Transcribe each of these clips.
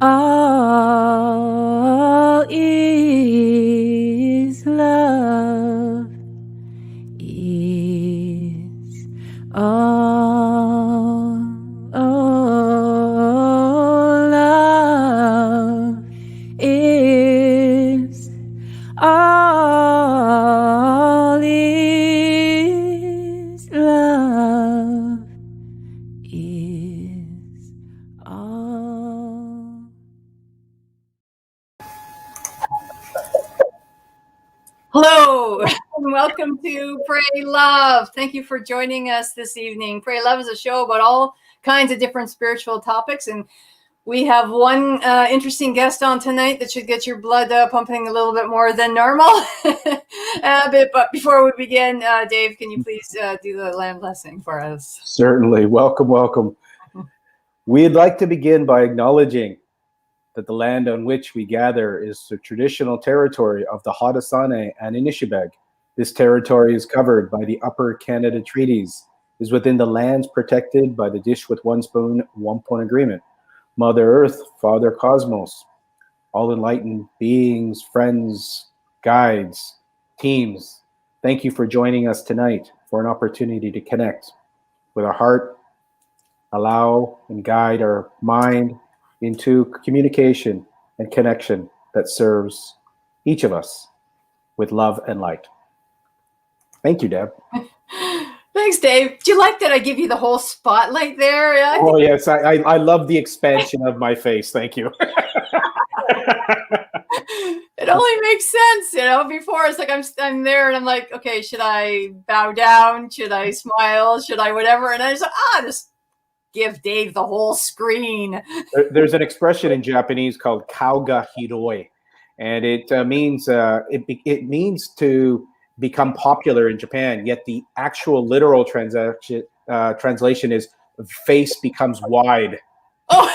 All is love. Is all love is all is love is all. Hello, and welcome to Pray Love. Thank you for joining us this evening. Pray Love is a show about all kinds of different spiritual topics, and we have one interesting guest on tonight that should get your blood pumping a little bit more than normal. But before we begin, Dave, can you please do the land blessing for us? Certainly. Welcome, welcome. We'd like to begin by acknowledging that the land on which we gather is the traditional territory of the Haudenosaunee and Anishinaabeg. This territory is covered by the Upper Canada Treaties, is within the lands protected by the Dish with One Spoon, One Point Agreement. Mother Earth, Father Cosmos, all enlightened beings, friends, guides, teams, thank you for joining us tonight for an opportunity to connect with our heart, allow and guide our mind into communication and connection that serves each of us with love and light. Thank you, Deb. Thanks, Dave. Do you like that I give you the whole spotlight there? Oh, yes. I love the expansion of my face. Thank you. It only makes sense, before it's like I'm there and I'm like, okay, should I bow down? Should I smile? Should I whatever? And I just just give Dave the whole screen. There's an expression in Japanese called kauga hiroi, and it means it means to become popular in Japan. Yet the actual literal translation is face becomes wide. Oh.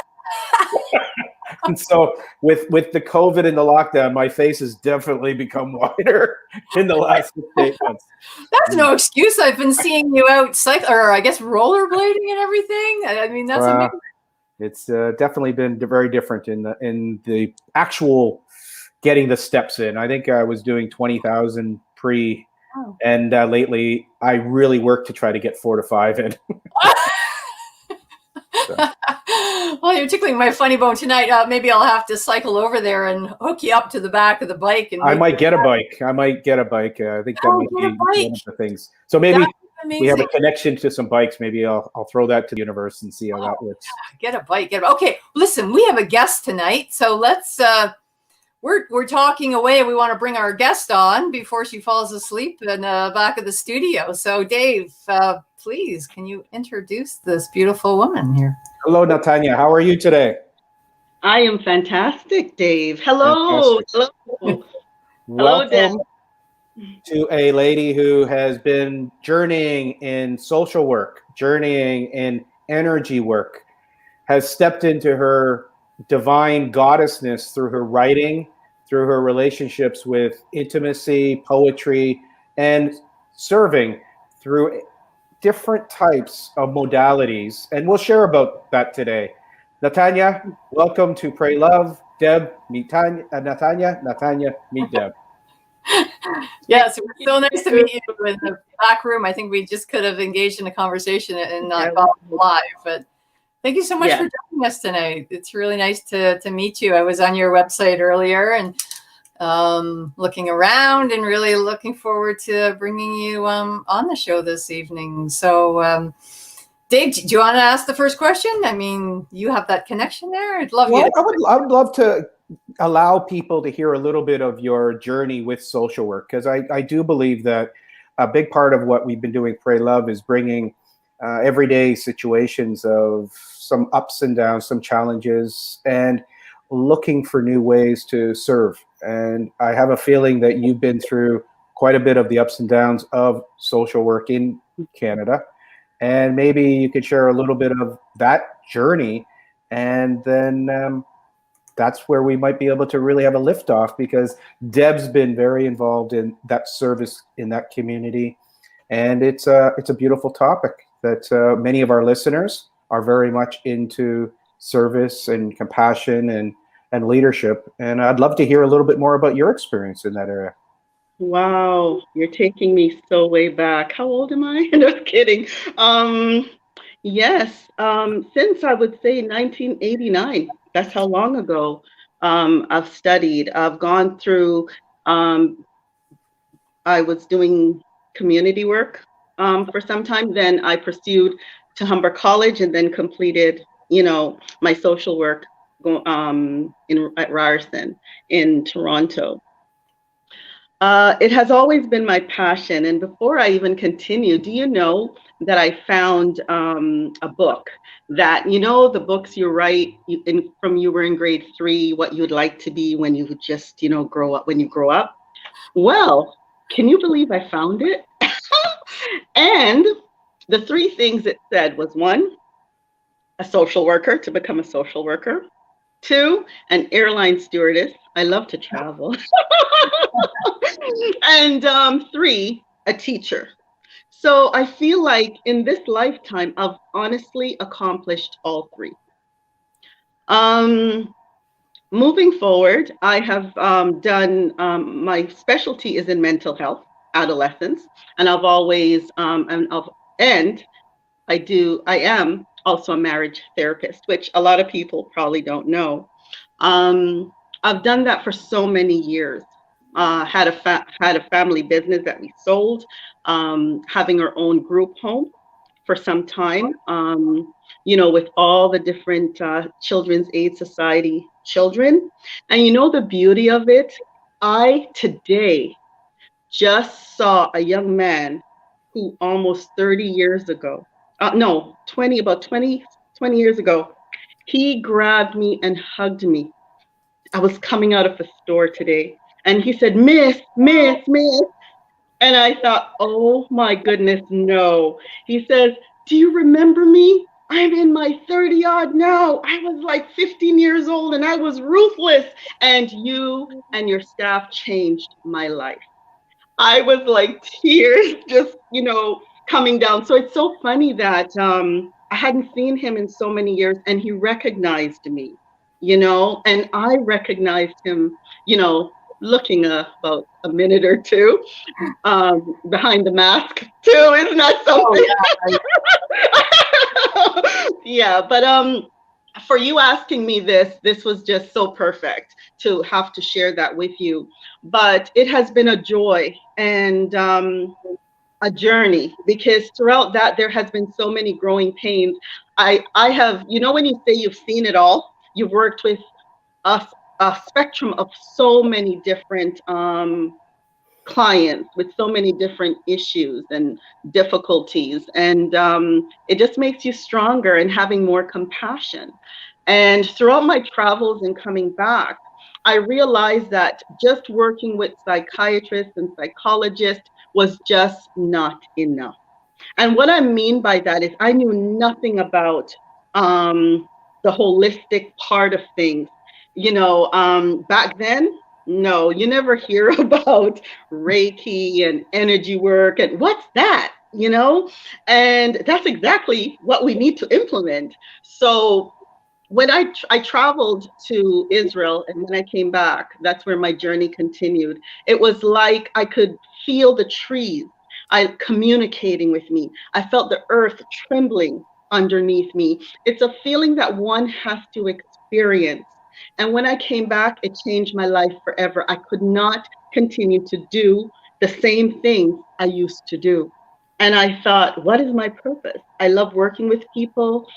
And so with the COVID and the lockdown, my face has definitely become wider in the last 8 months. That's no excuse. I've been seeing you out rollerblading and everything. I mean, that's amazing. It's definitely been very different in the actual getting the steps in. I think I was doing 20,000 pre, and lately I really work to try to get 4 to 5 in. So. Well, you're tickling my funny bone tonight. Maybe I'll have to cycle over there and hook you up to the back of the bike. And I might get a bike. I think that might be one of the things. So maybe we have a connection to some bikes. Maybe I'll throw that to the universe and see how that works. Get a bike. Okay, listen, we have a guest tonight, so let's. We're talking away. We want to bring our guest on before she falls asleep in the back of the studio. So, Dave, please, can you introduce this beautiful woman here? Hello, Natanyah. How are you today? I am fantastic, Dave. Hello. Fantastic. Hello. Welcome to a lady who has been journeying in social work, journeying in energy work, has stepped into her divine goddessness through her writing, through her relationships with intimacy, poetry, and serving through different types of modalities. And we'll share about that today. Natanyah, welcome to Pray Love. Deb, meet Natanyah. Natanyah, meet Deb. Yes, it was so nice to meet you in the back room. I think we just could have engaged in a conversation and not gone live, but thank you so much for joining us tonight. It's really nice to meet you. I was on your website earlier and looking around and really looking forward to bringing you on the show this evening. So, Dave, do you want to ask the first question? I mean, you have that connection there. I'd love you. I would love to allow people to hear a little bit of your journey with social work, because I do believe that a big part of what we've been doing, Pray Love, is bringing everyday situations of some ups and downs, some challenges, and looking for new ways to serve. And I have a feeling that you've been through quite a bit of the ups and downs of social work in Canada. And maybe you could share a little bit of that journey. And then that's where we might be able to really have a liftoff, because Deb's been very involved in that service in that community. And it's a beautiful topic that many of our listeners are very much into service and compassion and and leadership. And I'd love to hear a little bit more about your experience in that area. Wow, you're taking me so way back. How old am I? No kidding. Yes, since I would say 1989. That's how long ago I've studied. I've gone through, I was doing community work for some time. Then I pursued to Humber College and then completed, my social work at Ryerson in Toronto. It has always been my passion. And before I even continue, do you know that I found a book that, the books you write from you were in grade 3, what you'd like to be when you just, grow up, when you grow up? Well, can you believe I found it? And the 3 things it said was 1, a social worker, to become a social worker. 2, an airline stewardess. I love to travel. And 3, a teacher. So I feel like in this lifetime, I've honestly accomplished all 3. Moving forward, I have done, my specialty is in mental health, adolescence, and I've always, and I am also a marriage therapist, which a lot of people probably don't know. I've done that for so many years. Had a family business that we sold, having our own group home for some time, with all the different Children's Aid Society children. And the beauty of it, I today just saw a young man who almost 30 years ago, about 20 years ago, he grabbed me and hugged me. I was coming out of the store today and he said, Miss. And I thought, oh my goodness, no. He says, do you remember me? I'm in my 30 odd now. I was like 15 years old and I was ruthless. And you and your staff changed my life. I was like tears just, coming down. So it's so funny that I hadn't seen him in so many years and he recognized me, and I recognized him, looking about a minute or two behind the mask too. Isn't that something? Oh, yeah. But for you asking me this was just so perfect to have to share that with you. But it has been a joy and a journey, because throughout that there has been so many growing pains. I have, when you say you've seen it all, you've worked with a spectrum of so many different clients with so many different issues and difficulties, and it just makes you stronger and having more compassion. And throughout my travels and coming back, I realized that just working with psychiatrists and psychologists was just not enough. And what I mean by that is I knew nothing about the holistic part of things. Back then, no, you never hear about Reiki and energy work and what's that, and that's exactly what we need to implement. So when I traveled to Israel and when I came back, that's where my journey continued. It was like I could feel the trees communicating with me. I felt the earth trembling underneath me. It's a feeling that one has to experience. And when I came back, it changed my life forever. I could not continue to do the same things I used to do. And I thought, what is my purpose? I love working with people,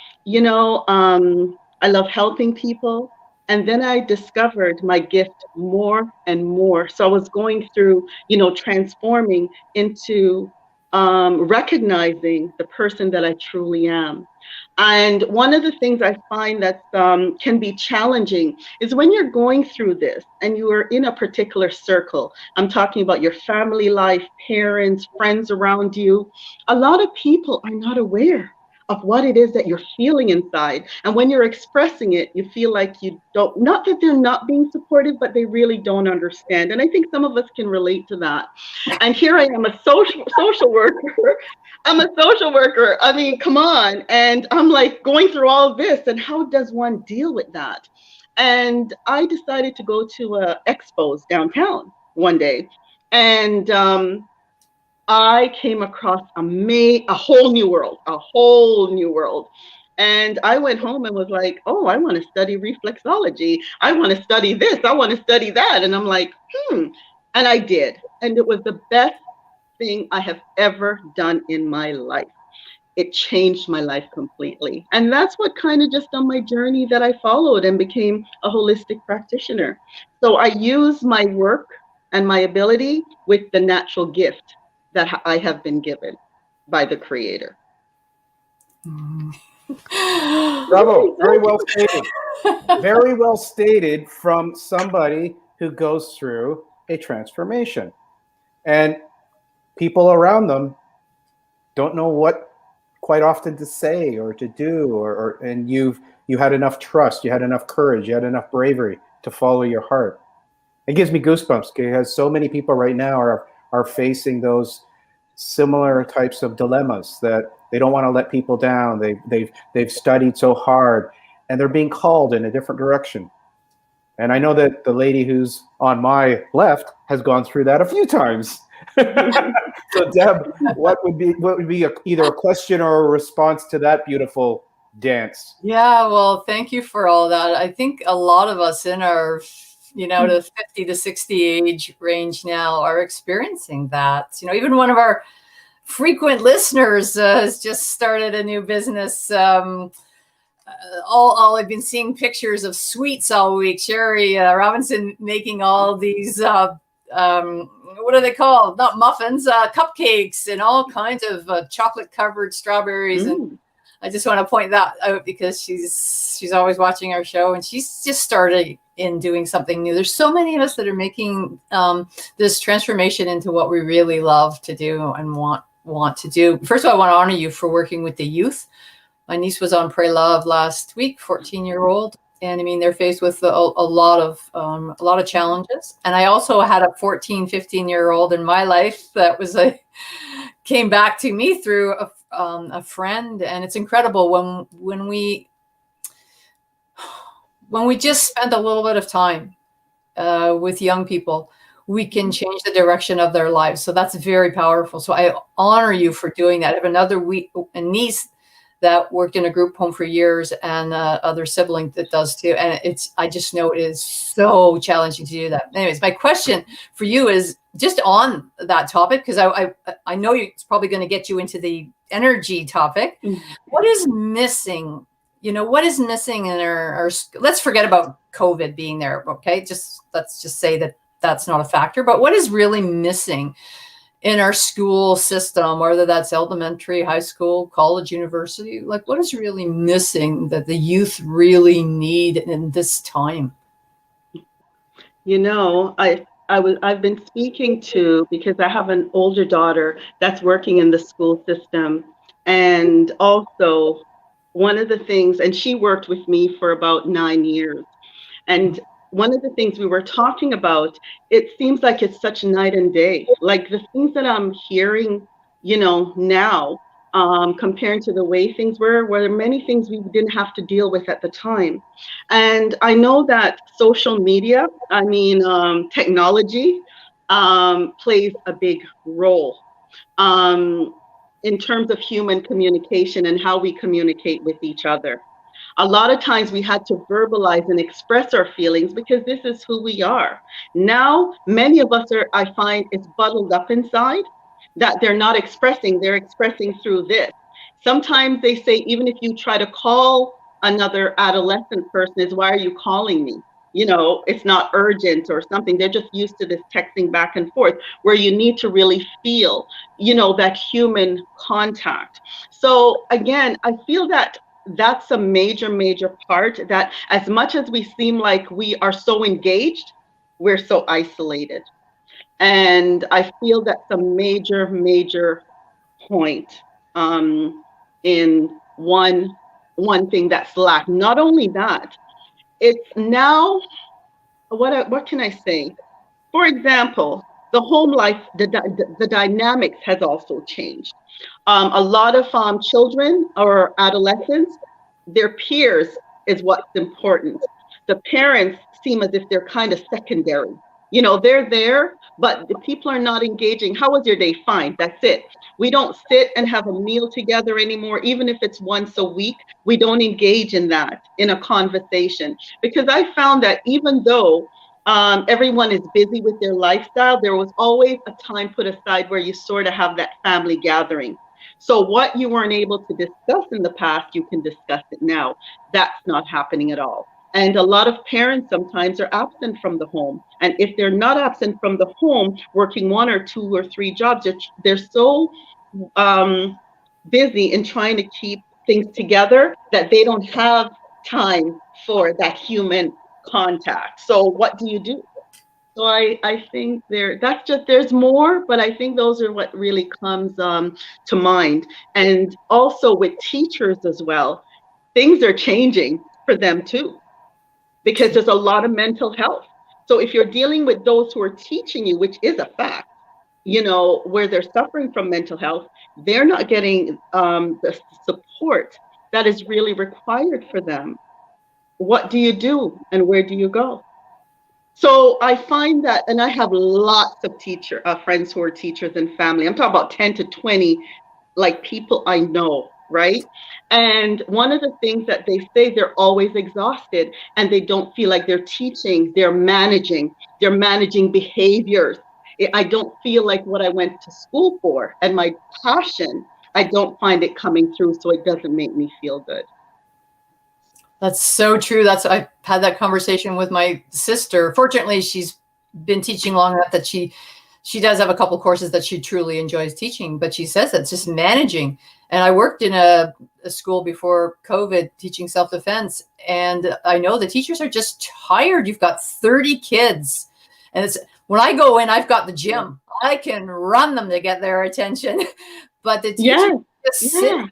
I love helping people. And then I discovered my gift more and more. So I was going through, transforming into recognizing the person that I truly am. And one of the things I find that can be challenging is when you're going through this and you are in a particular circle. I'm talking about your family life, parents, friends around you. A lot of people are not aware of what it is that you're feeling inside. And when you're expressing it, you feel like you don't, not that they're not being supportive, but they really don't understand. And I think some of us can relate to that. And here I am, a social worker. I'm a social worker. I mean, come on. And I'm like going through all of this, and how does one deal with that? And I decided to go to expos downtown one day. And I came across a whole new world, a whole new world. And I went home and was like, oh, I want to study reflexology. I want to study this. I want to study that. And I'm like, And I did. And it was the best thing I have ever done in my life. It changed my life completely. And that's what kind of just on my journey that I followed and became a holistic practitioner. So I use my work and my ability with the natural gift that I have been given by the Creator. Bravo. Very well stated. Very well stated from somebody who goes through a transformation. And people around them don't know what quite often to say or to do, and you had enough trust, you had enough courage, you had enough bravery to follow your heart. It gives me goosebumps because so many people right now are facing those similar types of dilemmas that they don't want to let people down. They've studied so hard and they're being called in a different direction. And I know that the lady who's on my left has gone through that a few times. So Deb, what would be either a question or a response to that beautiful dance? Yeah, well, thank you for all that. I think a lot of us in our, the 50 to 60 age range now are experiencing that. Even one of our frequent listeners has just started a new business. All I've been seeing pictures of sweets all week. Sherry Robinson making all these what are they called? Not muffins, cupcakes, and all kinds of chocolate-covered strawberries. And I just want to point that out because she's always watching our show, and she's just started in doing something new. There's so many of us that are making this transformation into what we really love to do and want to do. First of all, I want to honor you for working with the youth. My niece was on Pray Love last week, 14-year-old. And I mean, they're faced with a lot of challenges. And I also had a 14, 15-year-old in my life that came back to me through a friend. And it's incredible when we just spend a little bit of time with young people, we can change the direction of their lives. So that's very powerful. So I honor you for doing that. I have another niece that worked in a group home for years, and other sibling that does too. And I just know it is so challenging to do that. Anyways, my question for you is just on that topic, because I know it's probably going to get you into the energy topic. What is missing? What is missing in our let's forget about COVID being there. Okay. Let's just say that that's not a factor, but what is really missing in our school system, whether that's elementary, high school, college, university? Like, what is really missing that the youth really need in this time? I've been speaking to, because I have an older daughter that's working in the school system, and also one of the things, and she worked with me for about 9 years, and one of the things we were talking about, it seems like it's such night and day. Like the things that I'm hearing, now, comparing to the way things were there many things we didn't have to deal with at the time. And I know that social media, technology, plays a big role in terms of human communication and how we communicate with each other. A lot of times we had to verbalize and express our feelings because this is who we are. Now, many of us I find, it's bottled up inside, that they're not expressing, they're expressing through this. Sometimes they say, even if you try to call another adolescent person, is why are you calling me? It's not urgent or something. They're just used to this texting back and forth, where you need to really feel, that human contact. So again, I feel that that's a major part, that as much as we seem like we are so engaged, we're so isolated. And I feel that's a major point in one thing that's lacked. Not only that, it's now, what can I say? For example, the home life, the dynamics has also changed. A lot of children or adolescents, their peers is what's important. The parents seem as if they're kind of secondary. You know, they're there, but the people are not engaging. How was your day? Fine, that's it. We don't sit and have a meal together anymore, even if it's once a week. We don't engage in that, in a conversation. Because I found that even though everyone is busy with their lifestyle, there was always a time put aside where you sort of have that family gathering. So what you weren't able to discuss in the past, you can discuss it now. That's not happening at all. And a lot of parents sometimes are absent from the home. And if they're not absent from the home, working 1 or 2 or 3 jobs, they're so busy in trying to keep things together that they don't have time for that human contact. So what do you do? So I think there's more, but I think those are what really comes to mind. And also with teachers as well, things are changing for them too, because there's a lot of mental health. So if you're dealing with those who are teaching you, which is a fact, you know, where they're suffering from mental health, they're not getting the support that is really required for them. What do you do and where do you go? So I find that, and I have lots of friends who are teachers and family. I'm talking about 10 to 20, like people I know, right? And one of the things that they say, they're always exhausted and they don't feel like they're teaching, they're managing behaviors. I don't feel like what I went to school for and my passion, I don't find it coming through, so it doesn't make me feel good. That's so true. I had that conversation with my sister. Fortunately, she's been teaching long enough that she does have a couple courses that she truly enjoys teaching, but she says that's just managing. And I worked in a school before COVID teaching self-defense, and I know the teachers are just tired. You've got 30 kids, and it's when I go in, I've got the gym. I can run them to get their attention, but the teachers just sit, 30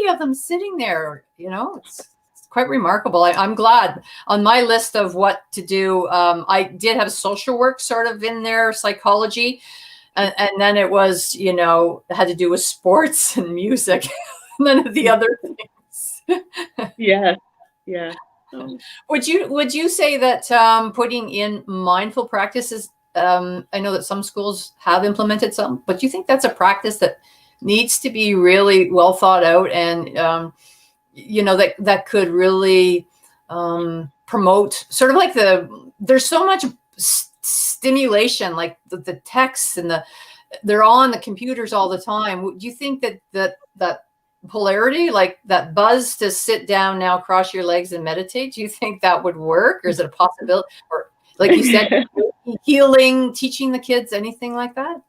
of them sitting there, you know, it's quite remarkable. I'm glad. On my list of what to do, I did have social work sort of in there, psychology, and then it was, you know, had to do with sports and music, none of the other things. Yeah. Would you say that putting in mindful practices? I know that some schools have implemented some, but do you think that's a practice that needs to be really well thought out and you know, that could really promote sort of like there's so much stimulation, like the texts and they're on the computers all the time. Do you think that polarity, like that buzz to sit down now, cross your legs and meditate, do you think that would work? Or is it a possibility? Or like you said, healing, teaching the kids, anything like that?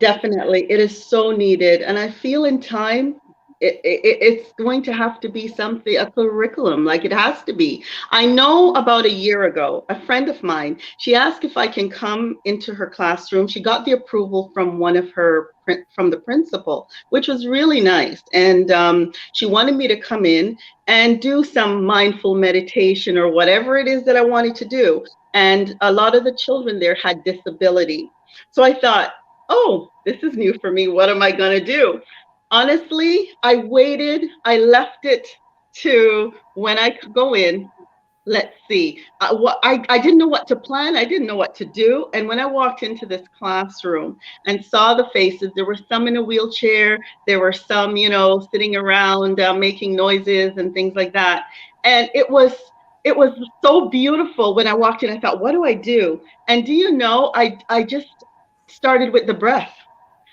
Definitely. It is so needed. And I feel in time, it's going to have to be a curriculum, like it has to be. I know about a year ago, a friend of mine, she asked if I can come into her classroom. She got the approval from from the principal, which was really nice. And she wanted me to come in and do some mindful meditation or whatever it is that I wanted to do. And a lot of the children there had disability. So I thought, oh, this is new for me. What am I going to do? Honestly, I waited. I left it to when I could go in. Let's see. I didn't know what to plan. I didn't know what to do. And when I walked into this classroom and saw the faces, there were some in a wheelchair. There were some, you know, sitting around making noises and things like that. And it was so beautiful. When I walked in, I thought, what do I do? And do you know, I just started with the breath.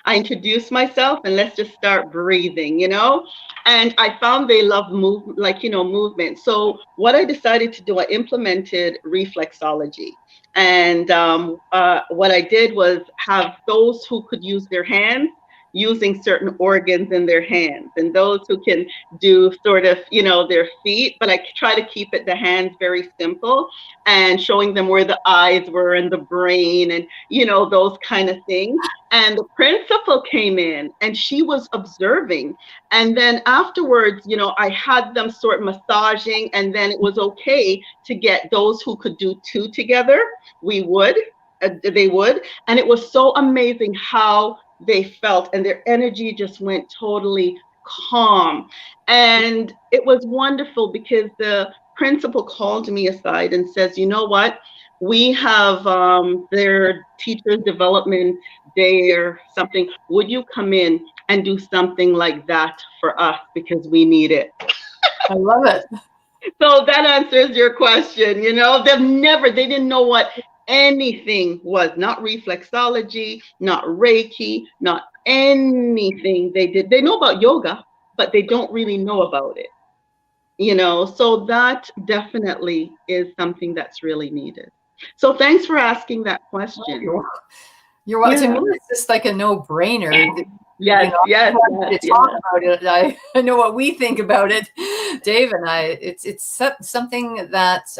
I introduced myself and let's just start breathing, you know? And I found they love movement. So what I decided to do, I implemented reflexology. And what I did was have those who could use their hands using certain organs in their hands, and those who can do sort of, you know, their feet, but I try to keep the hands very simple and showing them where the eyes were and the brain and, you know, those kind of things. And the principal came in and she was observing. And then afterwards, you know, I had them sort of massaging, and then it was okay to get those who could do 2 together. They would. And it was so amazing how they felt, and their energy just went totally calm. And it was wonderful because the principal called me aside and says, you know what? We have their teachers development day or something. Would you come in and do something like that for us because we need it? I love it. So that answers your question. You know, they didn't know what anything was, not reflexology, not Reiki, not anything They know about yoga, but they don't really know about it. You know, so that definitely is something that's really needed. So thanks for asking that question. You're well, to me, it's just like a no-brainer. Yes, yes, to talk about it. I know what we think about it, Dave and I. It's something that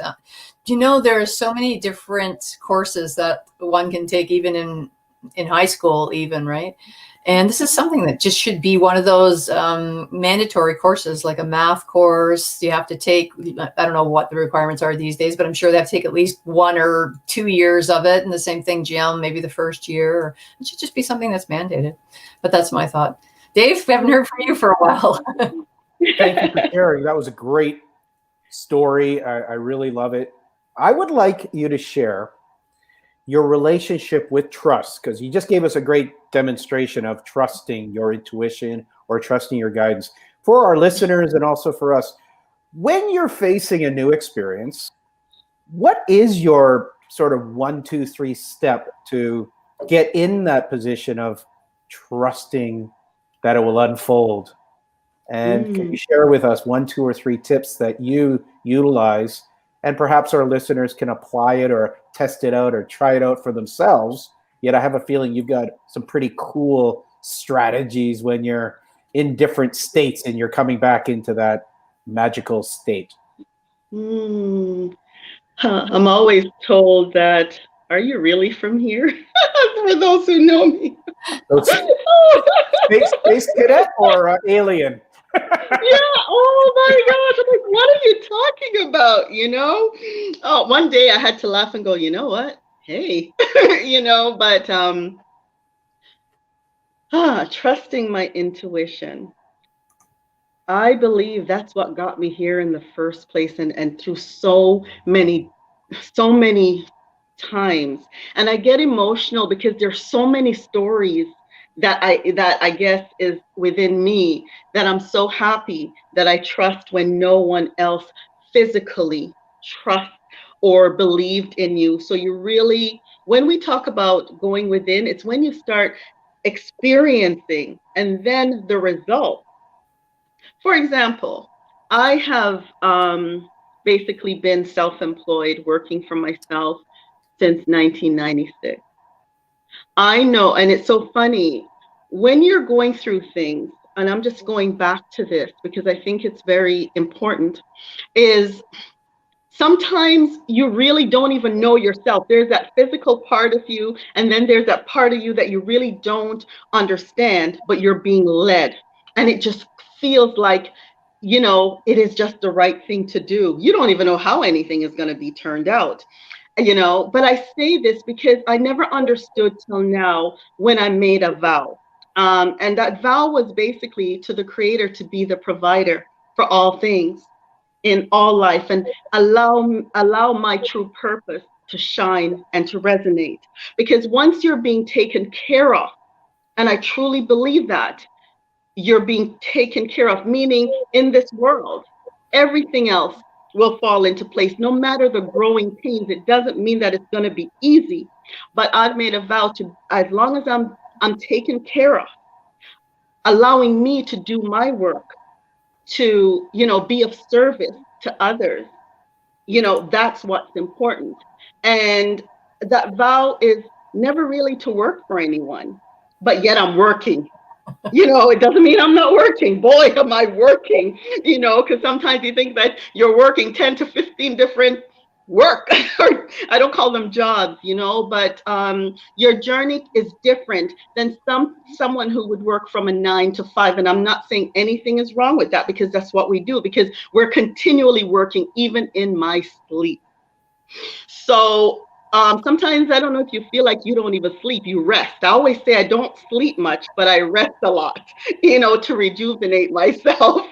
there are so many different courses that one can take, even in high school, even, right? And this is something that just should be one of those mandatory courses, like a math course. You have to take, I don't know what the requirements are these days, but I'm sure they have to take at least 1 or 2 years of it. And the same thing, gym, maybe the first year. Or it should just be something that's mandated. But that's my thought. Dave, we haven't heard from you for a while. Thank you for sharing. That was a great story. I really love it. I would like you to share your relationship with trust, because you just gave us a great demonstration of trusting your intuition or trusting your guidance. For our listeners and also for us, when you're facing a new experience, what is your sort of 1, 2, 3 step to get in that position of trusting that it will unfold? And can you share with us 1, 2, or 3 tips that you utilize, and perhaps our listeners can apply it or test it out or try it out for themselves? Yet I have a feeling you've got some pretty cool strategies when you're in different states and you're coming back into that magical state. I'm always told that, are you really from here? For those who know me. Space cadet or alien? Yeah, oh my gosh, I'm like, what are you talking about, you know? Oh, one day I had to laugh and go, you know what? Hey, but trusting my intuition. I believe that's what got me here in the first place, and through so many times. And I get emotional because there's so many stories that I guess is within me, that I'm so happy that I trust when no one else physically trusts or believed in you. So you really, when we talk about going within, it's when you start experiencing and then the result. For example, I have basically been self-employed, working for myself since 1996. I know, and it's so funny, when you're going through things, and I'm just going back to this because I think it's very important, is sometimes you really don't even know yourself. There's that physical part of you, and then there's that part of you that you really don't understand, but you're being led. And it just feels like, it is just the right thing to do. You don't even know how anything is going to be turned out. But I say this because I never understood till now when I made a vow. And that vow was basically to the Creator to be the provider for all things in all life, and allow my true purpose to shine and to resonate. Because once you're being taken care of, and I truly believe that, you're being taken care of, meaning in this world, everything else will fall into place, no matter the growing pains. It doesn't mean that it's going to be easy, but I've made a vow to, as long as I'm taken care of, allowing me to do my work, to be of service to others, that's what's important. And that vow is never really to work for anyone, but yet I'm working. It doesn't mean I'm not working. Boy, am I working, because sometimes you think that you're working 10 to 15 different work. I don't call them jobs, but your journey is different than someone who would work from a 9 to 5. And I'm not saying anything is wrong with that, because that's what we do, because we're continually working, even in my sleep. So Sometimes, I don't know if you feel like you don't even sleep, you rest. I always say I don't sleep much, but I rest a lot, to rejuvenate myself.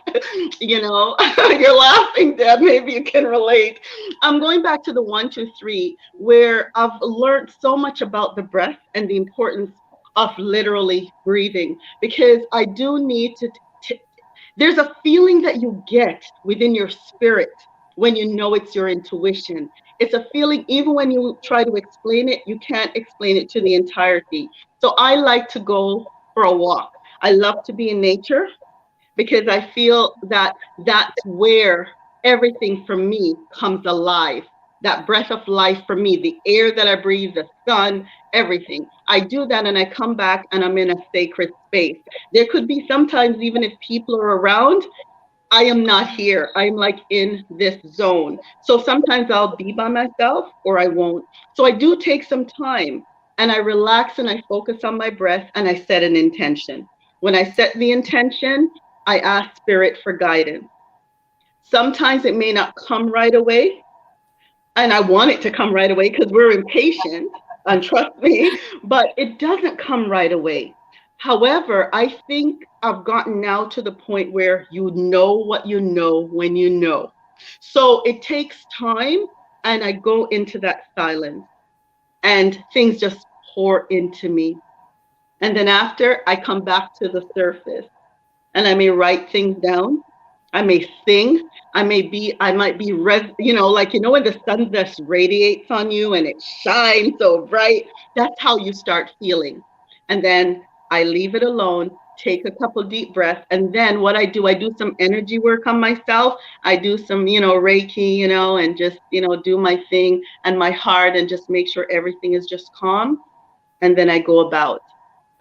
You're laughing, Deb. Maybe you can relate. I'm going back to the 1, 2, 3, where I've learned so much about the breath and the importance of literally breathing, because I do need to. There's a feeling that you get within your spirit when you know it's your intuition. It's a feeling, even when you try to explain it, you can't explain it to the entirety. So I like to go for a walk. I love to be in nature because I feel that that's where everything for me comes alive. That breath of life for me, the air that I breathe, the sun, everything. I do that and I come back and I'm in a sacred space. There could be sometimes, even if people are around, I am not here. I'm like in this zone. So sometimes I'll be by myself or I won't. So I do take some time and I relax and I focus on my breath and I set an intention. When I set the intention, I ask spirit for guidance. Sometimes it may not come right away. And I want it to come right away because we're impatient, and trust me, but it doesn't come right away. However, I think I've gotten now to the point where you know what you know when you know. So it takes time, and I go into that silence, and things just pour into me. And then after, I come back to the surface, and I may write things down. I may sing. I might be, when the sun just radiates on you and it shines so bright, that's how you start feeling. And then I leave it alone, take a couple deep breaths. And then what I do some energy work on myself. I do some, Reiki, and just, do my thing and my heart and just make sure everything is just calm. And then I go about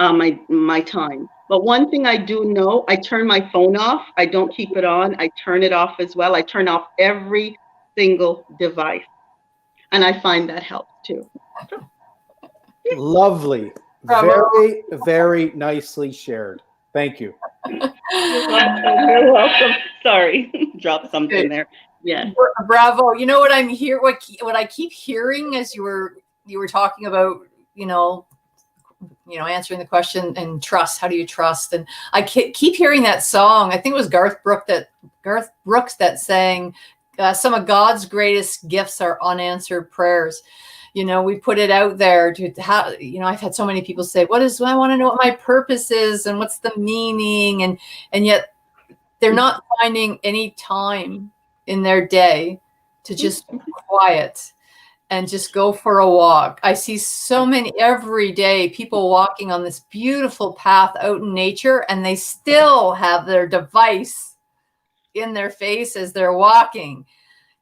my time. But one thing I do know, I turn my phone off. I don't keep it on. I turn it off as well. I turn off every single device. And I find that helps too. Lovely. Bravo. Very, very nicely shared. Thank you. You're welcome. Sorry, dropped something there. Yeah. Bravo. You know what I'm here? What I keep hearing as you were talking about, answering the question and trust. How do you trust? And I keep hearing that song. I think it was Garth Brooks that sang, some of God's greatest gifts are unanswered prayers. We put it out there to how, I've had so many people say, I want to know what my purpose is and what's the meaning. And yet they're not finding any time in their day to just be quiet and just go for a walk. I see so many every day people walking on this beautiful path out in nature, and they still have their device in their face as they're walking.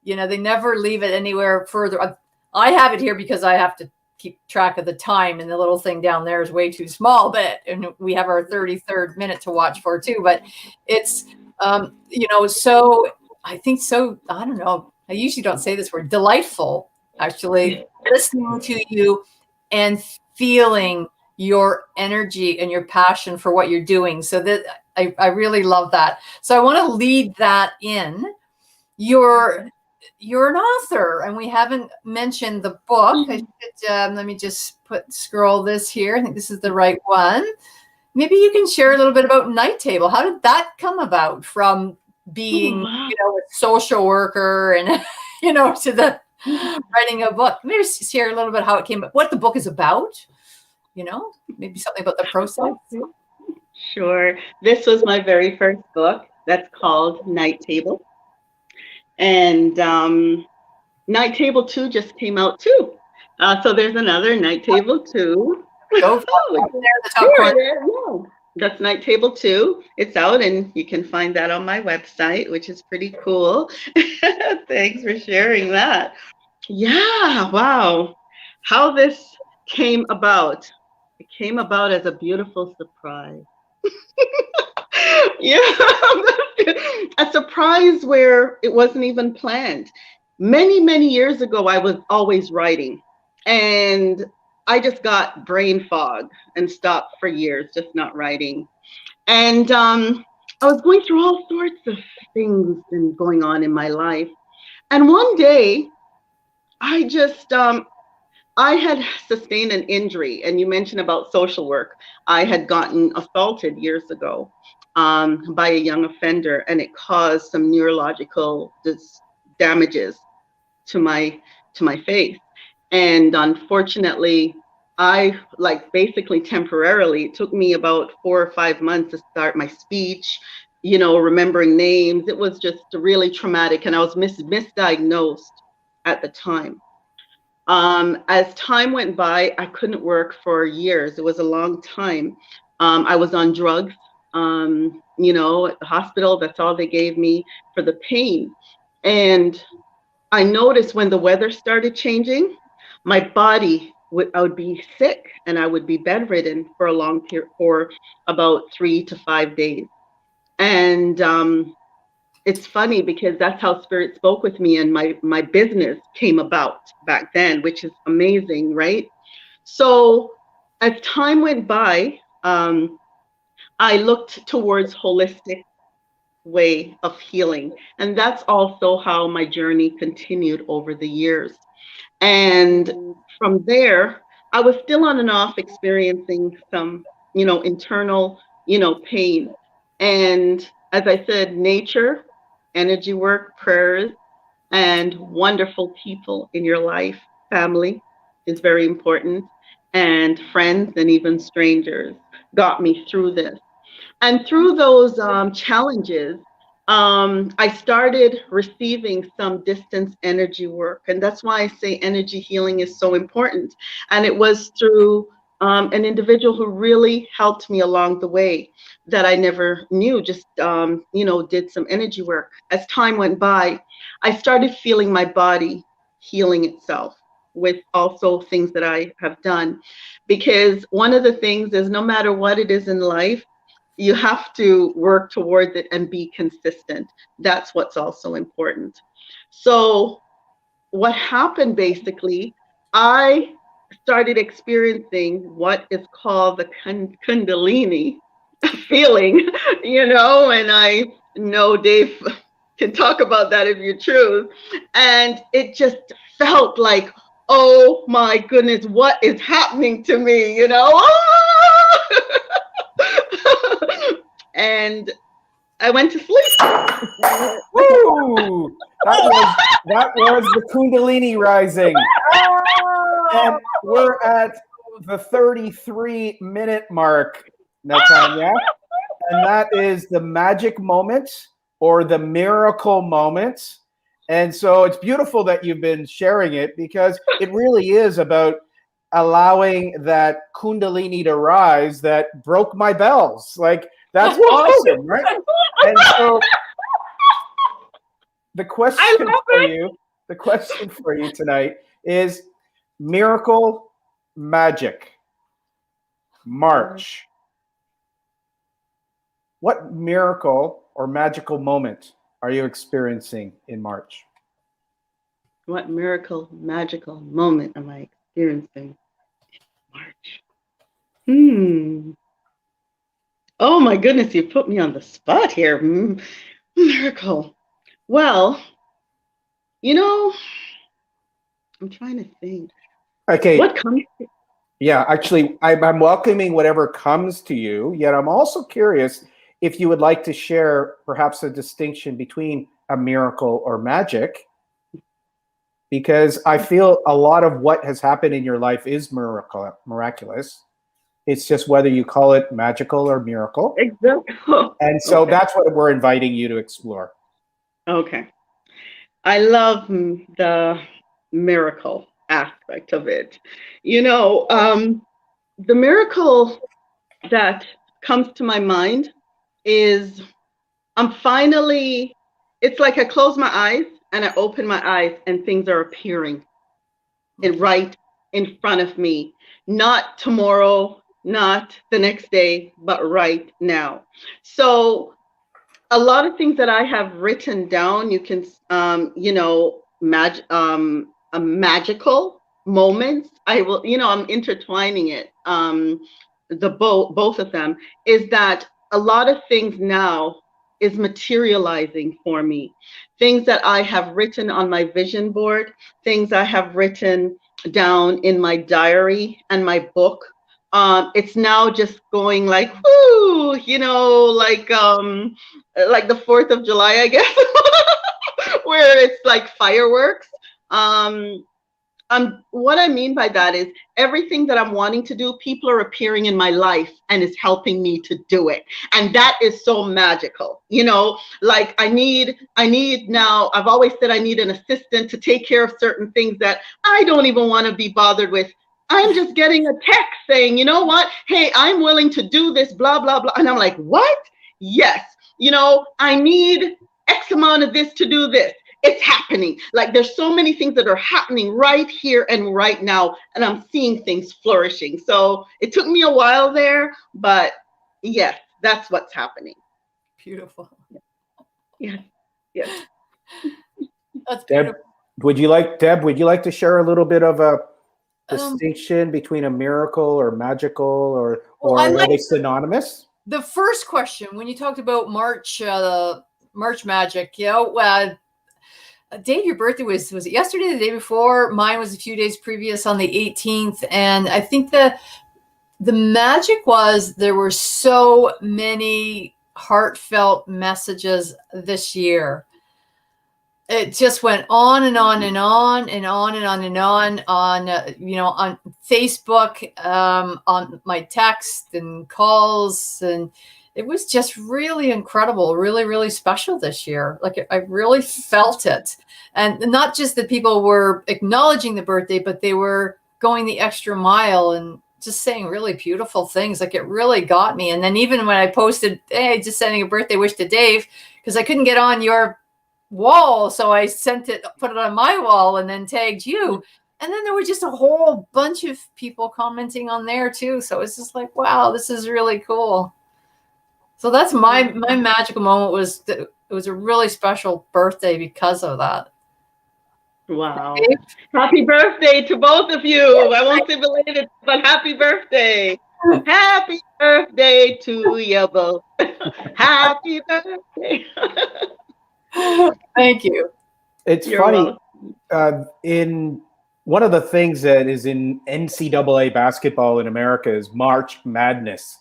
They never leave it anywhere further. I have it here because I have to keep track of the time, and the little thing down there is way too small, and we have our 33rd minute to watch for too. But it's, so I think so, I don't know. I usually don't say this word, delightful, actually, listening to you and feeling your energy and your passion for what you're doing. So that I really love that. So I want to lead that in. You're an author, and we haven't mentioned the book. Let me just scroll this here. I think this is the right one. Maybe you can share a little bit about Night Table. How did that come about from being, a social worker and, to the writing a book? Maybe share a little bit how it came, what the book is about, maybe something about the process. Sure. This was my very first book. That's called Night Table. And Night Table 2 just came out too. So there's another Night Table 2. That's Night Table 2. It's out, and you can find that on my website, which is pretty cool. Thanks for sharing that. Yeah, wow. How this came about. It came about as a beautiful surprise. Yeah, a surprise where it wasn't even planned. Many, many years ago, I was always writing, and I just got brain fog and stopped for years, just not writing. And I was going through all sorts of things and going on in my life. And one day, I just, I had sustained an injury, and you mentioned about social work. I had gotten assaulted years ago by a young offender, and it caused some neurological damages to my face. And unfortunately, I like basically temporarily, it took me about 4 or 5 months to start my speech, remembering names. It was just really traumatic, and I was misdiagnosed at the time. As time went by, I couldn't work for years. It was a long time. I was on drugs, at the hospital. That's all they gave me for the pain. And I noticed when the weather started changing, my body I would be sick and I would be bedridden for a long period, for about 3 to 5 days. And it's funny because that's how spirit spoke with me, and my business came about back then, which is amazing, right? So as time went by, I looked towards holistic way of healing, and that's also how my journey continued over the years. And from there, I was still on and off experiencing some, internal, pain. And as I said, nature, energy work, prayers, and wonderful people in your life, family is very important, and friends and even strangers got me through this. And through those challenges, I started receiving some distance energy work. And that's why I say energy healing is so important. And it was through an individual who really helped me along the way that I never knew, just, did some energy work. As time went by, I started feeling my body healing itself with also things that I have done. Because one of the things is, no matter what it is in life, you have to work towards it and be consistent. That's what's also important. So what happened basically, I started experiencing what is called the kundalini feeling, and I know Dave can talk about that if you choose. And it just felt like, oh my goodness, what is happening to me, and I went to sleep. Woo! That was the Kundalini rising. And we're at the 33-minute mark, Natanyah. And that is the magic moment or the miracle moment. And so it's beautiful that you've been sharing it, because it really is about allowing that Kundalini to rise that broke my bells. Like, that's awesome, right? And so the question for you tonight is miracle, magic, March. What miracle or magical moment are you experiencing in March? What miracle, magical moment am I experiencing in March? Oh my goodness, you put me on the spot here. Miracle. Well, I'm trying to think. Okay. What comes? Yeah, actually, I'm welcoming whatever comes to you, yet I'm also curious if you would like to share perhaps a distinction between a miracle or magic, because I feel a lot of what has happened in your life is miraculous. It's just whether you call it magical or miracle. Exactly. And so that's what we're inviting you to explore. Okay. I love the miracle aspect of it. The miracle that comes to my mind is it's like I close my eyes and I open my eyes and things are appearing right in front of me. Not tomorrow, not the next day, but right now. So a lot of things that I have written down, you can, magical moments. I will, I'm intertwining it. Both of them is that a lot of things now is materializing for me. Things that I have written on my vision board, things I have written down in my diary and my book. It's now just going like, whoo, like the 4th of July, I guess, where it's like fireworks. Um, what I mean by that is everything that I'm wanting to do, people are appearing in my life and is helping me to do it. And that is so magical. Like I need now, I've always said I need an assistant to take care of certain things that I don't even want to be bothered with. I'm just getting a text saying, you know what? Hey, I'm willing to do this, blah, blah, blah. And I'm like, what? Yes. I need X amount of this to do this. It's happening. Like there's so many things that are happening right here and right now, and I'm seeing things flourishing. So it took me a while there, but yes, that's what's happening. Beautiful. Yes. Yes. That's Deb, beautiful. would you like to share a little bit of a distinction between a miracle or magical or are they synonymous? The first question, when you talked about March magic, Dave, your birthday was it yesterday, the day before? Mine was a few days previous on the 18th. And I think the magic was there were so many heartfelt messages this year. It just went on and on and on and on and on and on on Facebook, on my text and calls, and it was just really incredible, really, really special this year. Like I really felt it. And not just that people were acknowledging the birthday, but they were going the extra mile and just saying really beautiful things. Like it really got me. And then even when I posted, hey, just sending a birthday wish to Dave, because I couldn't get on your wall. So I put it on my wall and then tagged you. And then there were just a whole bunch of people commenting on there too. So it's just like, wow, this is really cool. So that's my magical moment. Was that it was a really special birthday because of that. Wow. Happy birthday to both of you. I won't say belated, but happy birthday. Happy birthday to you both. Happy birthday. Thank you. It's You're funny. In one of the things that is in NCAA basketball in America is March Madness.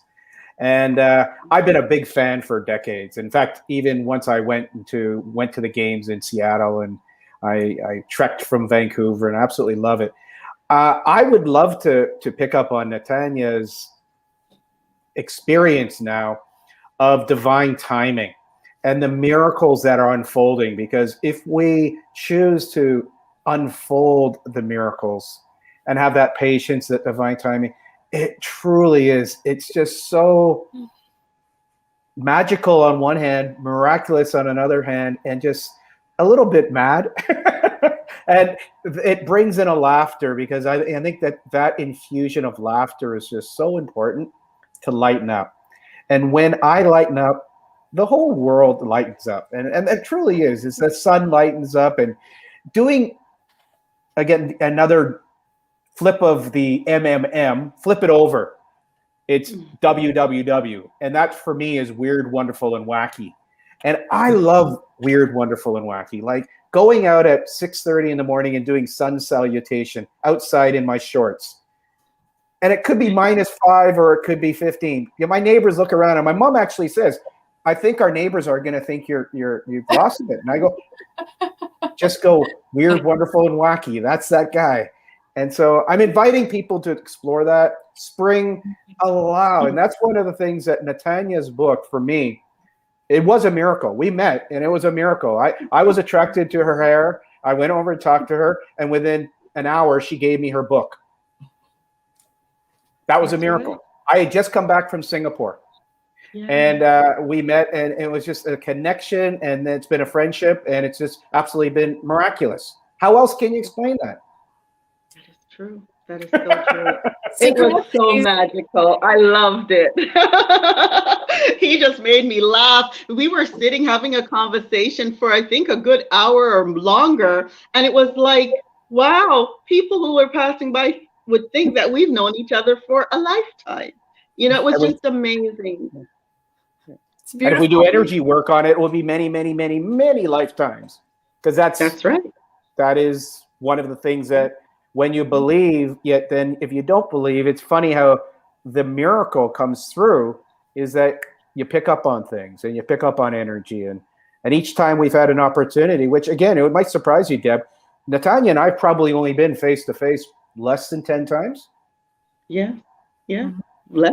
And I've been a big fan for decades. In fact, even once I went to the games in Seattle, and I trekked from Vancouver and absolutely love it. I would love to pick up on Natanyah's experience now of divine timing and the miracles that are unfolding. Because if we choose to unfold the miracles and have that patience, that divine timing, it truly is. It's just so magical on one hand, miraculous on another hand, and just a little bit mad. And it brings in a laughter, because I think that infusion of laughter is just so important to lighten up. And when I lighten up, the whole world lightens up. And it truly is. It's the sun lightens up. And doing, again, another flip of the flip it over. It's WWW. And that for me is weird, wonderful, and wacky. And I love weird, wonderful, and wacky. Like going out at 6:30 in the morning and doing sun salutation outside in my shorts. And it could be -5 or it could be 15. My neighbors look around, and my mom actually says, I think our neighbors are going to think you've lost it. And I go, just go weird, wonderful, and wacky. That's that guy. And so I'm inviting people to explore that. Spring allow. And that's one of the things that Natanyah's book, for me, it was a miracle. We met, and it was a miracle. I was attracted to her hair. I went over and talked to her, and within an hour, she gave me her book. That was a miracle. I had just come back from Singapore. Yeah. And we met, and it was just a connection, and it's been a friendship, and it's just absolutely been miraculous. How else can you explain that? That is true. That is so true. It was so magical. I loved it. He just made me laugh. We were sitting having a conversation for, I think, a good hour or longer, and it was like, wow, people who were passing by would think that we've known each other for a lifetime. It was just amazing. And if we do energy work on it, it will be many, many, many, many lifetimes. Because that's right. That is one of the things that when you believe, yet then if you don't believe, it's funny how the miracle comes through is that you pick up on things and you pick up on energy. And each time we've had an opportunity, which again, it might surprise you, Deb, Natanyah and I've probably only been face to face less than 10 times. Yeah. Less.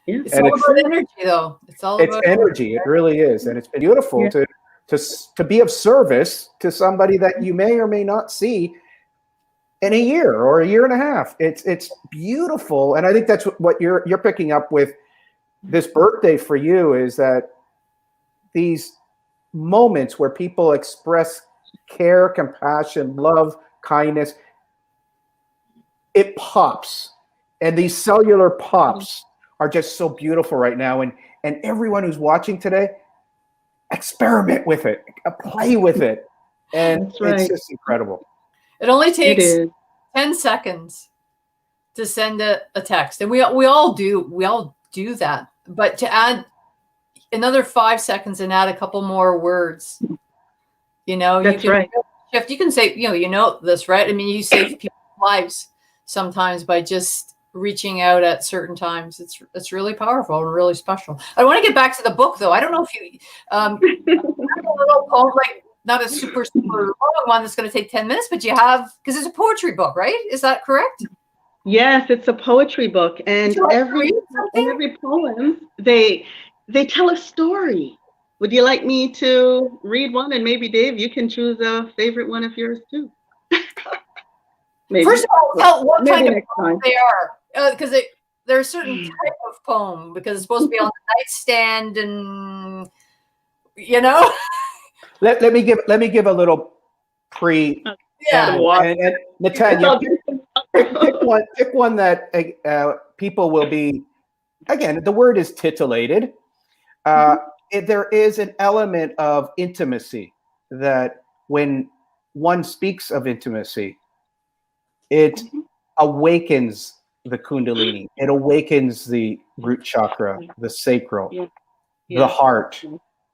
Yeah. It's all about energy, though. It's all about energy. It really is. And it's been beautiful to be of service to somebody that you may or may not see in a year or a year and a half. It's beautiful. And I think that's what you're picking up with this birthday for you, is that these moments where people express care, compassion, love, kindness, it pops. And these cellular pops are just so beautiful right now. And everyone who's watching today, experiment with it, play with it. And it's just incredible. It only takes 10 seconds to send a text. And we all do that. But to add another 5 seconds and add a couple more words, you know, that's right. Shift. You can say, you know this, right? I mean, you save people's lives sometimes by just reaching out at certain times. It's really powerful and really special. I want to get back to the book, though. I don't know if you have a little poem, like not a super long one that's going to take 10 minutes, but you have, because it's a poetry book, right? Is that correct? Yes, it's a poetry book, and every poem they tell a story. Would you like me to read one? And maybe Dave, you can choose a favorite one of yours too. Maybe. First of all, tell what kind of poem they are, because they're a certain type of poem, because it's supposed to be on the nightstand, and you know. Let me give a little pre. Yeah. And Natanyah, pick one that people will be. Again, the word is titillated. There is an element of intimacy that when one speaks of intimacy, it awakens the kundalini. It awakens the root chakra, the sacral, the heart,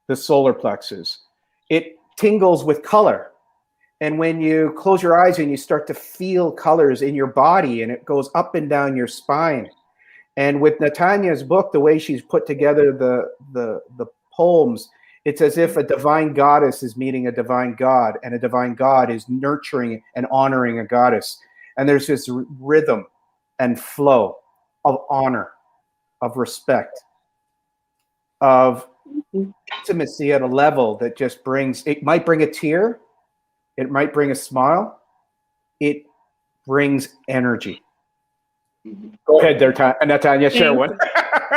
the solar plexus. It tingles with color. And when you close your eyes and you start to feel colors in your body, and it goes up and down your spine. And with Natanyah's book, the way she's put together the poems, it's as if a divine goddess is meeting a divine god, and a divine god is nurturing and honoring a goddess. And there's this rhythm and flow of honor, of respect, of intimacy at a level that just it might bring a tear, it might bring a smile, it brings energy. Go ahead there, Natanyah, share one.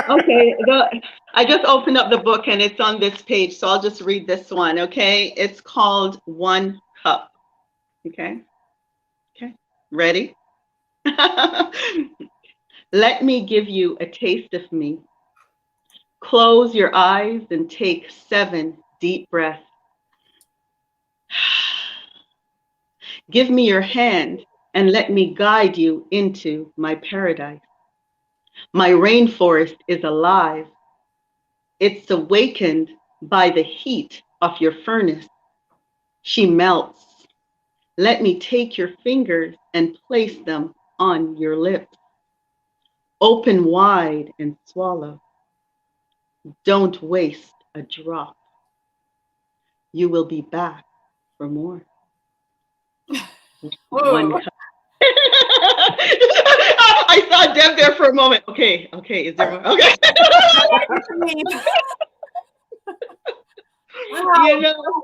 Okay, I just opened up the book and it's on this page, so I'll just read this one, okay? It's called One Cup, okay? Okay, ready? Let me give you a taste of me. Close your eyes and take 7 deep breaths. Give me your hand and let me guide you into my paradise. My rainforest is alive. It's awakened by the heat of your furnace. She melts. Let me take your fingers and place them on your lips. Open wide and swallow. Don't waste a drop. You will be back for more. One cup. I saw Deb there for a moment. Okay, is there one? Okay. Wow. You know?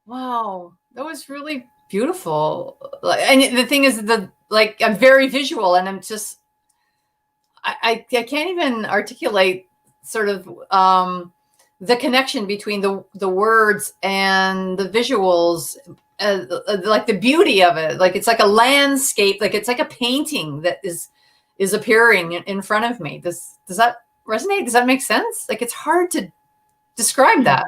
Wow, that was really beautiful. And the thing is, I'm very visual, and I'm just, I can't even articulate sort of the connection between the words and the visuals. Like the beauty of it, like it's like a landscape, like it's like a painting that is appearing in front of me. Does that resonate? Does that make sense? Like it's hard to describe that,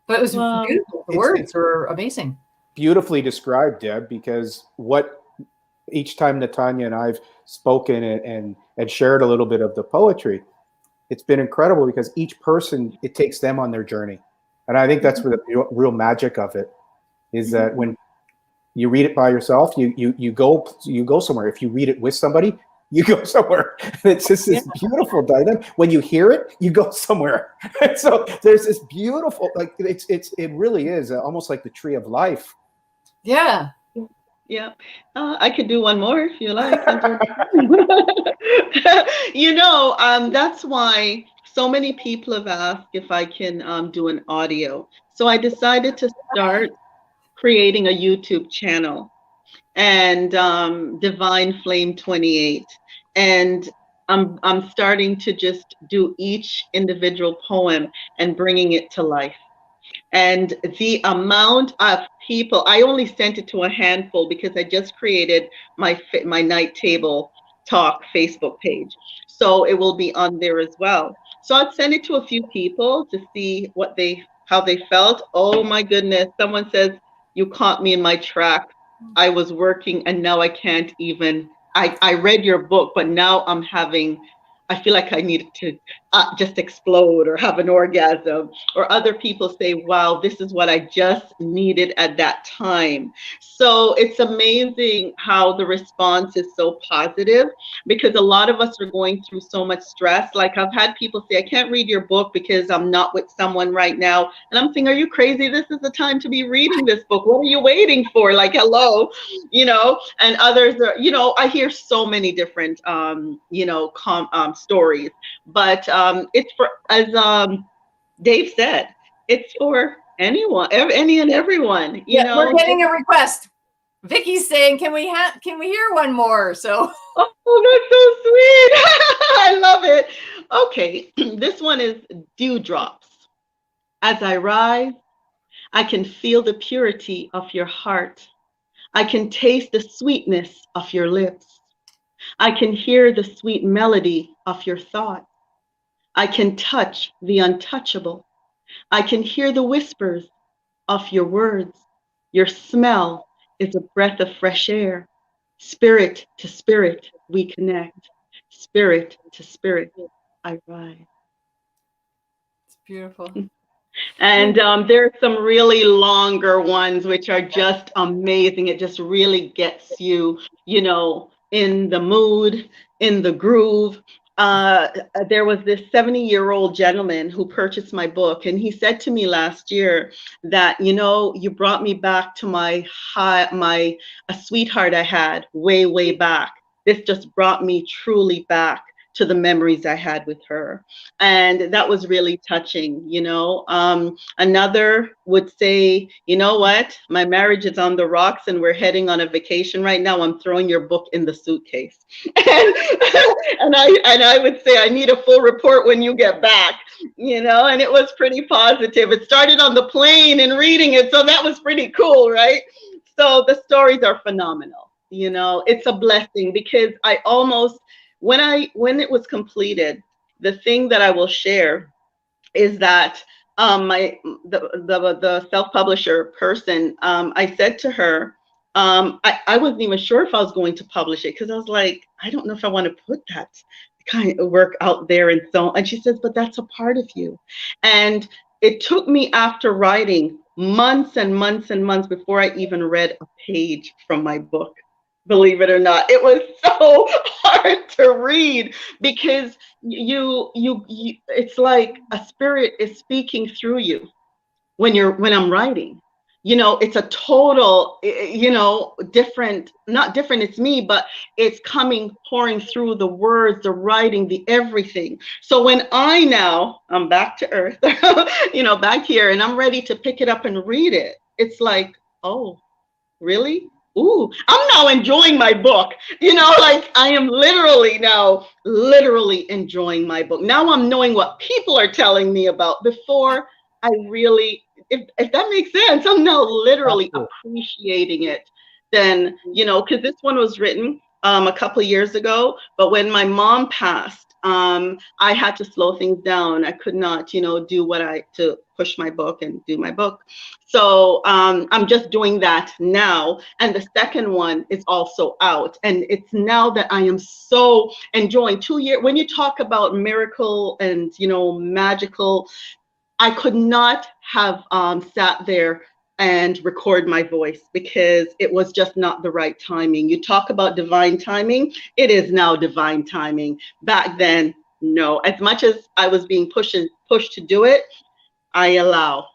but it was beautiful. The words were amazing. Beautifully described, Deb, because each time Natanyah and I've spoken and shared a little bit of the poetry, it's been incredible because each person, it takes them on their journey. And I think that's where the real magic of it is, that when You read it by yourself, you go somewhere. If you read it with somebody, you go somewhere. It's just this beautiful dynamic. When you hear it, you go somewhere. So there's this beautiful, like it really is almost like the tree of life. Yeah. Yeah, I could do one more if you like. That's why so many people have asked if I can do an audio. So I decided to start creating a YouTube channel, and Divine Flame 28. And I'm starting to just do each individual poem and bringing it to life. And the amount of people, I only sent it to a handful because I just created my night table talk Facebook page. So it will be on there as well. So I'd send it to a few people to see how they felt. Oh my goodness. Someone says, you caught me in my track. I was working and now I can't even, I read your book, but now I feel like I needed to just explode or have an orgasm. Or other people say, wow, this is what I just needed at that time. So it's amazing how the response is so positive, because a lot of us are going through so much stress. Like I've had people say, I can't read your book because I'm not with someone right now. And I'm saying, are you crazy? This is the time to be reading this book. What are you waiting for? Like, hello, and others are, I hear so many different, stories, but it's for, as Dave said, it's for anyone, any and everyone. We're getting a request. Vicky's saying, can we hear one more? So, oh, that's so sweet. I love it. Okay, this one is Dewdrops. As I rise, I can feel the purity of your heart. I can taste the sweetness of your lips. I can hear the sweet melody of your thought. I can touch the untouchable. I can hear the whispers of your words. Your smell is a breath of fresh air. Spirit to spirit, we connect. Spirit to spirit, I rise. it's beautiful. And there's some really longer ones, which are just amazing. It just really gets you, in the mood, in the groove. There was this 70-year-old gentleman who purchased my book, and he said to me last year that, you brought me back to a sweetheart I had way, way back. This just brought me truly back to the memories I had with her. And that was really touching, Another would say, you know what, my marriage is on the rocks and we're heading on a vacation right now. I'm throwing your book in the suitcase. and I would say, I need a full report when you get back, and it was pretty positive. It started on the plane and reading it. So that was pretty cool, right? So the stories are phenomenal. It's a blessing, because I almost, when it was completed, the thing that I will share is that the self-publisher person, I said to her, I wasn't even sure if I was going to publish it, because I was like, I don't know if I want to put that kind of work out there. And she says, but that's a part of you. And it took me, after writing, months and months and months before I even read a page from my book. Believe it or not, it was so hard to read, because you it's like a spirit is speaking through you when I'm writing. It's a total, different, not different, it's me, but it's pouring through the words, the writing, the everything. So when I'm back to earth, back here, and I'm ready to pick it up and read it, it's like, oh, really? Ooh, I'm now enjoying my book. Like I am literally enjoying my book. Now I'm knowing what people are telling me about. Before, I really, if that makes sense, I'm now literally appreciating it. Then, because this one was written a couple of years ago, but when my mom passed, I had to slow things down. I could not, to push my book and do my book. So I'm just doing that now. And the second one is also out. And it's now that I am so enjoying 2 years. When you talk about miracle and, magical, I could not have sat there and record my voice because it was just not the right timing. You talk about divine timing, it is now divine timing. Back then, no. As much as I was being pushed to do it, I allow.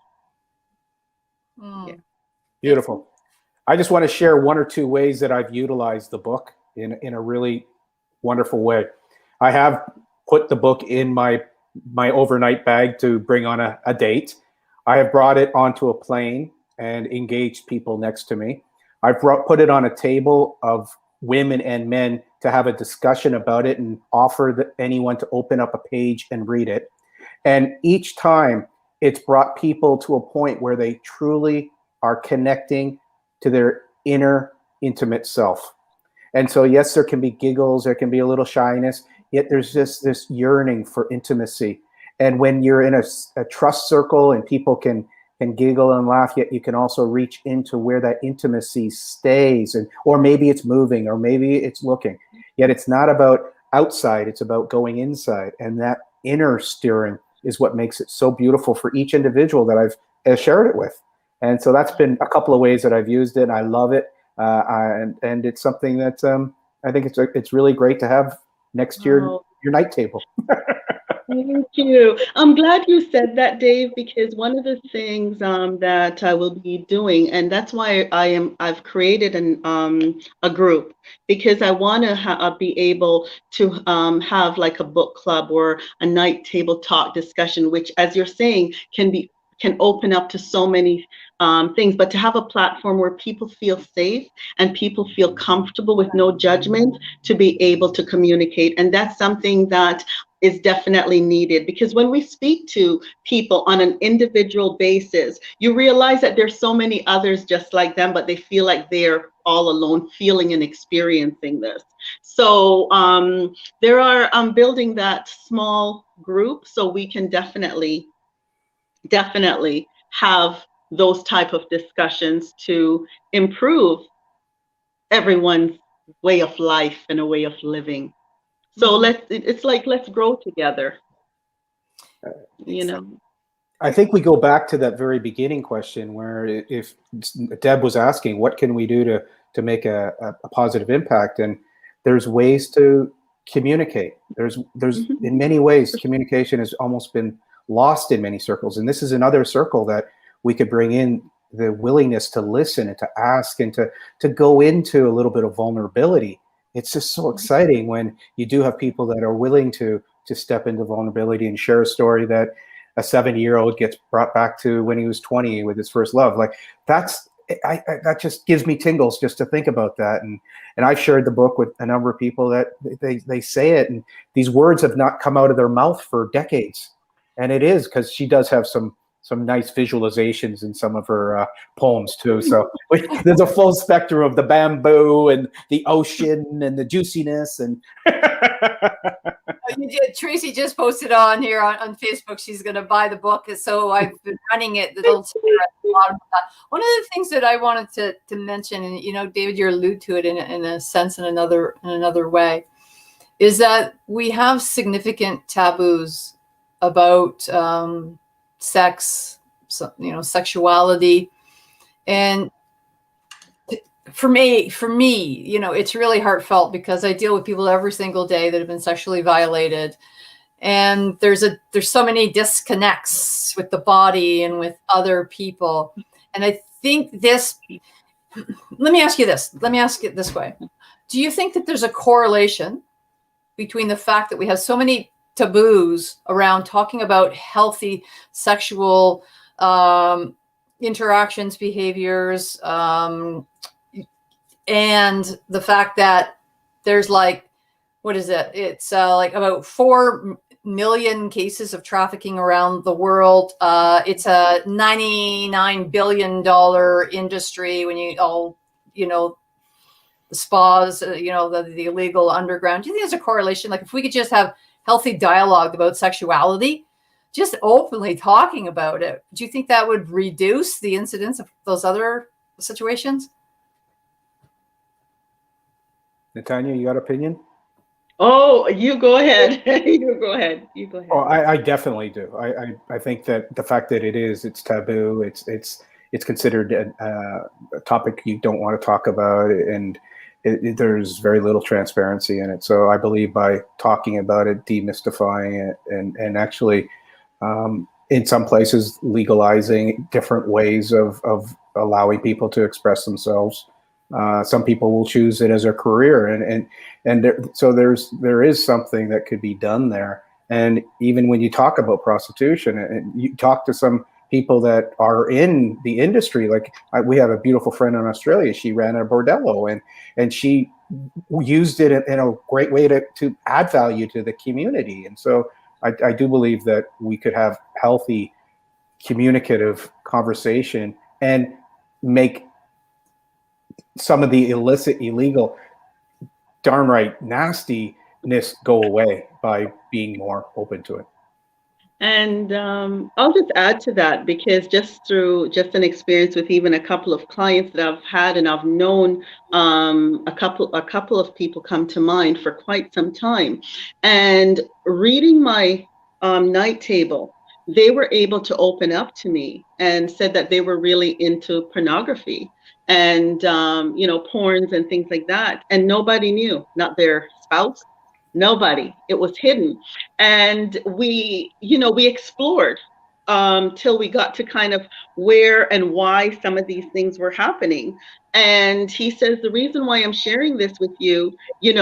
Yeah. Beautiful. I just want to share one or two ways that I've utilized the book in a really wonderful way. I have put the book in my overnight bag to bring on a date. I have brought it onto a plane and engaged people next to me. I've put it on a table of women and men to have a discussion about it and offer anyone to open up a page and read it. And each time it's brought people to a point where they truly are connecting to their inner intimate self. And so, yes, there can be giggles, there can be a little shyness, yet there's just this yearning for intimacy. And when you're in a trust circle and people can giggle and laugh, yet you can also reach into where that intimacy stays, or maybe it's moving, or maybe it's looking. Yet it's not about outside, it's about going inside. And that inner steering is what makes it so beautiful for each individual that I've shared it with. And so that's been a couple of ways that I've used it. I love it. And it's something that I think it's really great to have next to your night table. Thank you. I'm glad you said that, Dave, because one of the things that I will be doing, and that's why I've created a group, because I want to be able to have like a book club or a night table talk discussion, which, as you're saying, can open up to so many things, but to have a platform where people feel safe and people feel comfortable with no judgment to be able to communicate. And that's something that is definitely needed, because when we speak to people on an individual basis, you realize that there's so many others just like them, but they feel like they're all alone feeling and experiencing this. So I'm building that small group so we can definitely have those type of discussions to improve everyone's way of life and a way of living. So let's grow together, you know. I think we go back to that very beginning question where if Deb was asking, what can we do to make a positive impact? And there's ways to communicate. There's in many ways, communication has almost been lost in many circles. And this is another circle that we could bring in the willingness to listen and to ask and to go into a little bit of vulnerability. It's just so exciting when you do have people that are willing to step into vulnerability and share a story that a 70-year-old gets brought back to when he was 20 with his first love. Like that just gives me tingles just to think about that. And I've shared the book with a number of people that they say it, and these words have not come out of their mouth for decades. And it is because she does have some nice visualizations in some of her poems too. So there's a full spectrum of the bamboo and the ocean and the juiciness. And Tracy just posted on here on Facebook. She's going to buy the book. So I've been running it. The little sticker at the bottom of that. One of the things that I wanted to mention, and David, you allude to it in a sense in another way, is that we have significant taboos about sex, sexuality. And for me, it's really heartfelt because I deal with people every single day that have been sexually violated. And there's so many disconnects with the body and with other people. And I think let me ask you this. Let me ask it this way. Do you think that there's a correlation between the fact that we have so many taboos around talking about healthy sexual interactions, behaviors, and the fact that there's it's like about 4 million cases of trafficking around the world. It's a $99 billion industry when the spas, the illegal underground. Do you think there's a correlation? Like if we could just have healthy dialogue about sexuality, just openly talking about it, do you think that would reduce the incidence of those other situations? Natanyah, you got an opinion? Oh, you go ahead. You go ahead. Oh, I definitely do. I think that the fact that it's taboo, it's it's considered a topic you don't want to talk about, and there's very little transparency in it. So I believe by talking about it, demystifying it, and actually in some places legalizing different ways of allowing people to express themselves. Some people will choose it as a career, so there is something that could be done there. And even when you talk about prostitution, and you talk to some people that are in the industry, like we have a beautiful friend in Australia. She ran a bordello, and she used it in a great way to add value to the community. And so I do believe that we could have healthy, communicative conversation and make some of the illicit, illegal, downright nastiness go away by being more open to it. And I'll just add to that, because just through just an experience with even a couple of clients that I've had, and I've known a couple of people come to mind for quite some time, and reading my night table, they were able to open up to me and said that they were really into pornography and porns and things like that, and nobody knew, not their spouse, nobody. It was hidden. And we explored till we got to kind of where and why some of these things were happening. And he says, the reason why I'm sharing this with you, he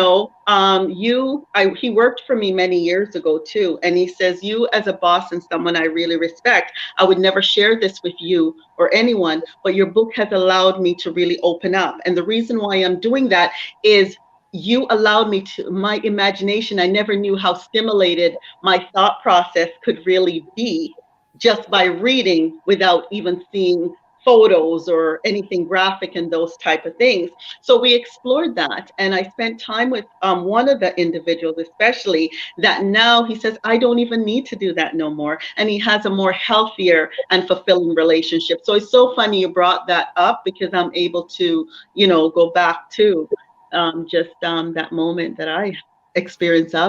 worked for me many years ago too. And he says, you as a boss and someone I really respect, I would never share this with you or anyone, but your book has allowed me to really open up. And the reason why I'm doing that is you allowed me to, my imagination, I never knew how stimulated my thought process could really be just by reading without even seeing photos or anything graphic and those type of things. So we explored that. And I spent time with one of the individuals, especially, that now he says, I don't even need to do that no more. And he has a more healthier and fulfilling relationship. So it's so funny you brought that up, because I'm able to, go back to that moment that I've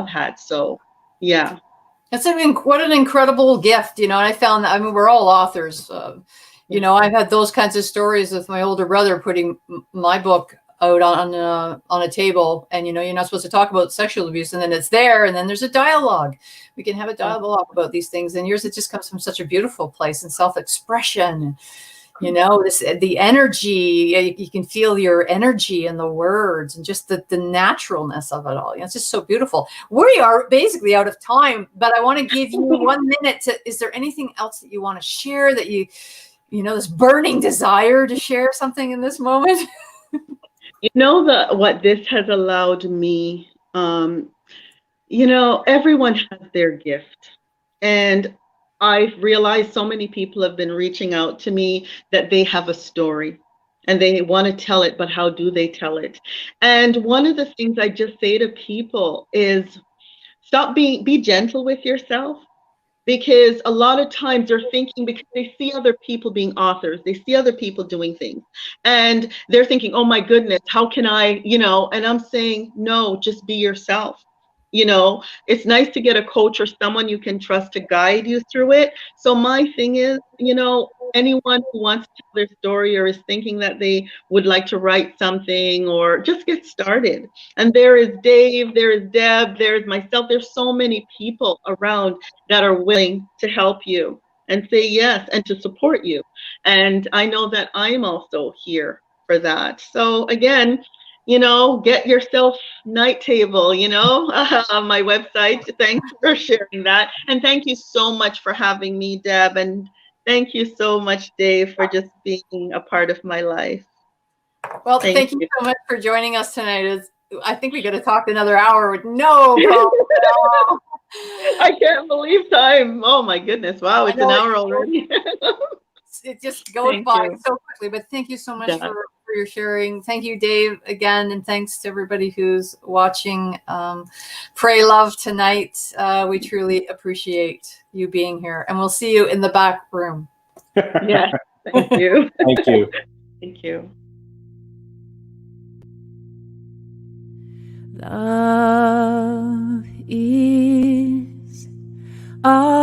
had. So yeah. What an incredible gift, and I found that, we're all authors. I've had those kinds of stories with my older brother putting my book out on a table, and you're not supposed to talk about sexual abuse, and then it's there, and then there's a dialogue. We can have a dialogue about these things, and yours, it just comes from such a beautiful place and self-expression. The energy, you can feel your energy in the words, and just the naturalness of it all. It's just so beautiful. We are basically out of time, but I want to give you 1 minute is there anything else that you want to share, that this burning desire to share something in this moment? What this has allowed me, everyone has their gift. And I've realized so many people have been reaching out to me that they have a story and they want to tell it, but how do they tell it? And one of the things I just say to people is be gentle with yourself, because a lot of times they're thinking, because they see other people being authors, they see other people doing things, and they're thinking, oh my goodness, how can I, and I'm saying, no, just be yourself. It's nice to get a coach or someone you can trust to guide you through it. So my thing is, anyone who wants to tell their story or is thinking that they would like to write something or just get started. And there is Dave, there is Deb, there's myself. There's so many people around that are willing to help you and say yes and to support you. And I know that I'm also here for that. So again, get yourself night table, on my website. Thanks for sharing that. And thank you so much for having me, Deb. And thank you so much, Dave, for just being a part of my life. Well, thank you so much for joining us tonight. I think we got to talk another hour with no problem at all. I can't believe time. Oh my goodness. Wow, it's an hour already. It just goes by so quickly, but thank you so much for your sharing. Thank you, Dave, again, and thanks to everybody who's watching Pray Love tonight. We truly appreciate you being here, and we'll see you in the back room. Yeah, thank you. Thank you. Thank you. Love is all